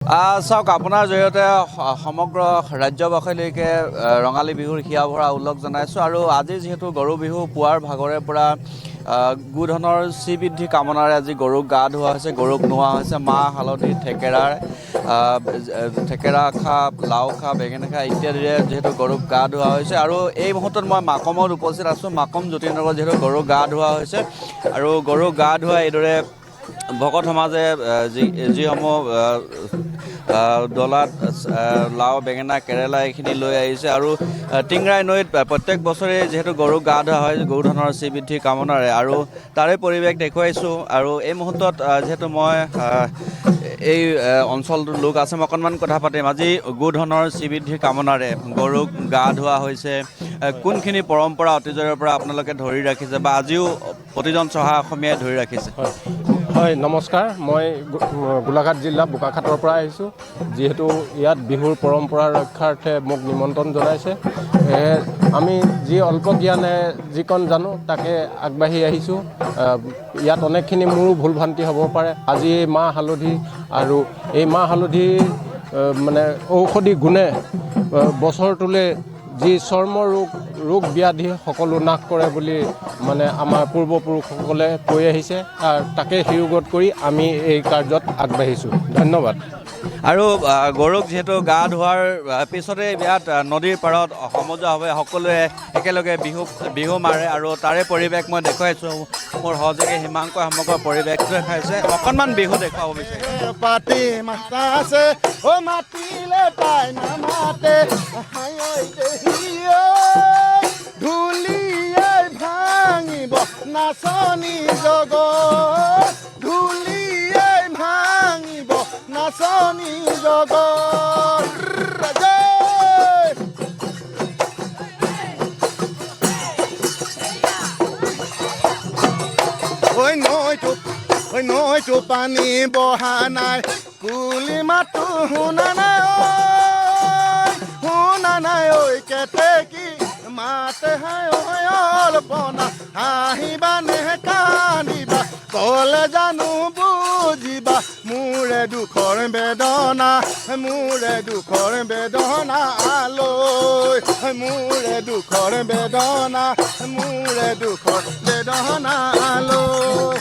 চাওক আপোনাৰ জৰিয়তে সমগ্ৰ ৰাজ্যবাসীলৈকে ৰঙালী বিহুৰ হিয়া ভৰা উল্লেখ জনাইছোঁ আৰু আজি যিহেতু গৰু বিহু পুৱাৰ ভাগৰে পৰা গোধনৰ শ্ৰীবৃদ্ধি কামনাৰে আজি গৰুক গা ধোৱা হৈছে, গৰুক নোওৱা হৈছে মাহ হালধি থেকেৰা খা, লাও খা, বেঙেনা খা ইত্যাদিৰে যিহেতু গৰুক গা ধোৱা হৈছে। আৰু এই মুহূৰ্তত মই মাকমত উপস্থিত আছোঁ। মাকম জ্যোতিনগৰত যিহেতু গৰুক গা ধোৱা হৈছে আৰু গৰুক গা ধোৱা এইদৰে ভকত সমাজে যিসমূহ ডলাত লাও বেঙেনা কেৰেলা এইখিনি লৈ আহিছে আৰু টিংৰাই নৈত প্ৰত্যেক বছৰে যিহেতু গৰুক গা ধোৱা হয় গৰুধনৰ শ্ৰীবৃদ্ধিৰ কামনাৰে, আৰু তাৰে পৰিৱেশ দেখুৱাইছোঁ। আৰু এই মুহূৰ্তত যিহেতু মই এই অঞ্চলটোৰ লোক আছে, মই অকণমান কথা পাতিম। আজি গোধনৰ শ্ৰীবৃদ্ধিৰ কামনাৰে গৰুক গা ধোৱা হৈছে, কোনখিনি পৰম্পৰা অতীজৰে পৰা আপোনালোকে ধৰি ৰাখিছে বা আজিও প্ৰতিজন চহা অসমীয়াই ধৰি ৰাখিছে? হয়, নমস্কাৰ। মই গোলাঘাট জিলা বোকাখাটৰ পৰা আহিছোঁ। যিহেতু ইয়াত বিহুৰ পৰম্পৰা ৰক্ষাৰ্থে মোক নিমন্ত্ৰণ জনাইছে, আমি যি অল্প জ্ঞানে যিকণ জানো তাকে আগবাঢ়ি আহিছোঁ। ইয়াত অনেকখিনি মোৰো ভুল ভ্ৰান্তি হ'ব পাৰে। আজি মাহ হালধি আৰু এই মাহ হালধিৰ মানে ঔষধি গুণে বছৰটোলৈ যি চৰ্ম ৰোগ ব্যাধি সকলো নাশ কৰে বুলি মানে আমাৰ পূৰ্বপুৰুষসকলে কৈ আহিছে, তাকে শিৰোগত কৰি আমি এই কাৰ্যত আগবাঢ়িছোঁ। ধন্যবাদ। আৰু গৰুক যিহেতু গা ধোৱাৰ পিছতে ইয়াত নদীৰ পাৰত সমজুৱাভাৱে সকলোৱে একেলগে বিহু মাৰে আৰু তাৰে পৰিৱেশ মই দেখুৱাইছোঁ। মোৰ সহযোগী হিমাংক সমগ্ৰ পৰিৱেশ দেখাইছে, অকণমান বিহু দেখুৱাব বিচাৰিছোঁ। পাতি মাতা আছে ও মাতিলে পাই নামাতে ধুলিয়াই ভাঙিব নাচনি জগ, ধুলিয়াই ভাঙিব নাচনি জগ। নৈটো পানী বহা নাই, কুলি মাতো শুনা নাই, শুনা নাই ঐ কেতেকী মাতে হাই অলপনা, হাঁহিবা নে কান্দিবা কলে জানো বুজিবা, মোৰে দুখৰ বেদনা, মোৰে দুখৰ বেদনা আলৈ, মোৰে দুখৰ বেদনা, মোৰে দুখৰ বেদনা আলৈ।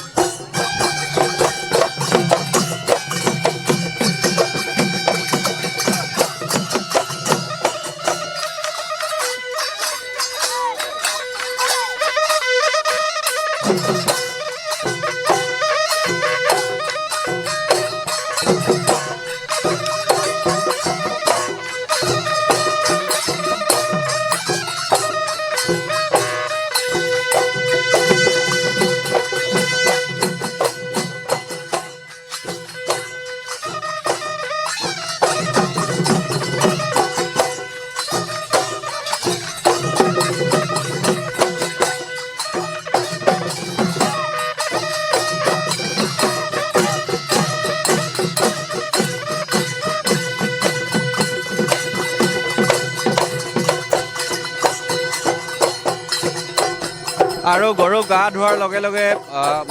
আৰু গৰুক গা ধোৱাৰ লগে লগে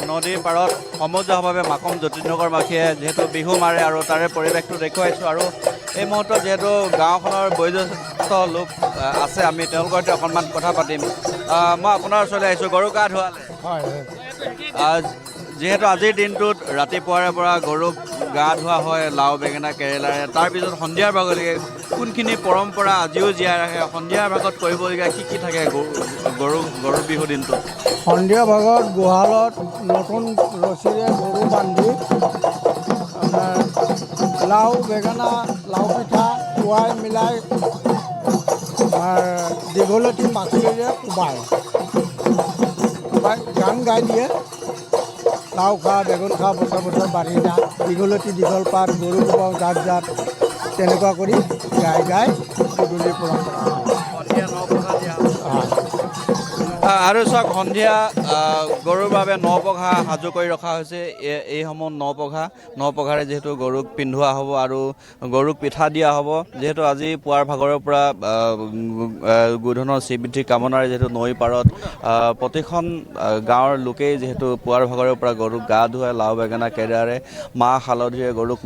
নদীৰ পাৰত সমজুৱাভাৱে মাকম জ্যোতিনগৰ বাসীয়ে যিহেতু বিহু মাৰে আৰু তাৰে পৰিৱেশটো দেখুৱাইছোঁ। আৰু এই মুহূৰ্তত যিহেতু গাঁওখনৰ বয়োজ্যেষ্ঠ লোক আছে, আমি তেওঁলোকৰ সৈতে অকণমান কথা পাতিম। মই আপোনাৰ ওচৰলৈ আহিছোঁ। গৰু গা ধোৱালে, যিহেতু আজিৰ দিনটোত ৰাতিপুৱাৰে পৰা গৰুক গা ধোৱা হয় লাও বেঙেনা কেৰেলাৰে, তাৰপিছত সন্ধিয়াৰ ভাগলৈকে কোনখিনি পৰম্পৰা আজিও জীয়াই ৰাখে, সন্ধিয়াৰ ভাগত কৰিবলগীয়া কি থাকে গৰু বিহু দিনটো? সন্ধিয়া ভাগত গোহালত নতুন ৰছীৰে গৰু বান্ধি আপোনাৰ লাও বেঙেনা লাও পিঠা খুৱাই মিলাই আমাৰ দীঘলতী মাখিৰে কোবাই গান গাই দিয়ে। লাও খা বেগুন খা বছৰ বছৰ বাঢ়ি যা, দীঘলতী দীঘল পাত গৰু কোবাওঁ জাত জাত, তেনেকুৱা কৰি গাই গাই গধূলি পৰম্পৰা। আৰু চাওক সন্ধিয়া গৰুৰ বাবে ন পঘা সাজু কৰি ৰখা হৈছে এইসমূহ ন পঘাৰে যিহেতু গৰুক পিন্ধোৱা হ'ব আৰু গৰুক পিঠা দিয়া হ'ব যিহেতু আজি পুৱাৰ ভাগৰৰ পৰা গোধনৰ শ্ৰীবৃদ্ধিৰ কামনাৰে যিহেতু নৈ পাৰত প্ৰতিখন গাঁৱৰ লোকেই যিহেতু পুৱাৰ ভাগৰৰ পৰা গৰুক গা ধুৱাই লাও বেঙেনা কেৰেলাৰে মাহ হালধিৰে গৰুক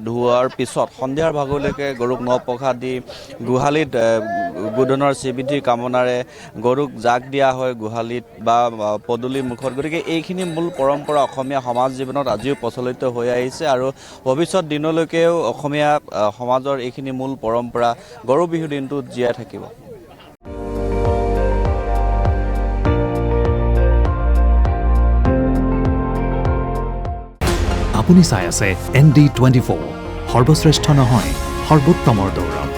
ধোৱাৰ পিছত সন্ধিয়াৰ ভাগলৈকে গৰুক ন পঘা দি গোহালিত গোধনৰ শ্ৰীবৃদ্ধিৰ কামনাৰে গৰুক জাক দিয়া হয় গোহালিত বা পদূলি মুখত গতিকে এইখিনি মূল পৰম্পৰা অসমীয়া সমাজ জীৱনত আজিও প্ৰচলিত হৈ আহিছে আৰু ভৱিষ্যত দিনলৈকেও অসমীয়া সমাজৰ এইখিনি মূল পৰম্পৰা গৰু বিহু দিনটোত জীয়াই থাকিব আপুনি চাই আছে ND24 সৰ্বশ্ৰেষ্ঠ নহয় সৰ্বোত্তমৰ দৌৰত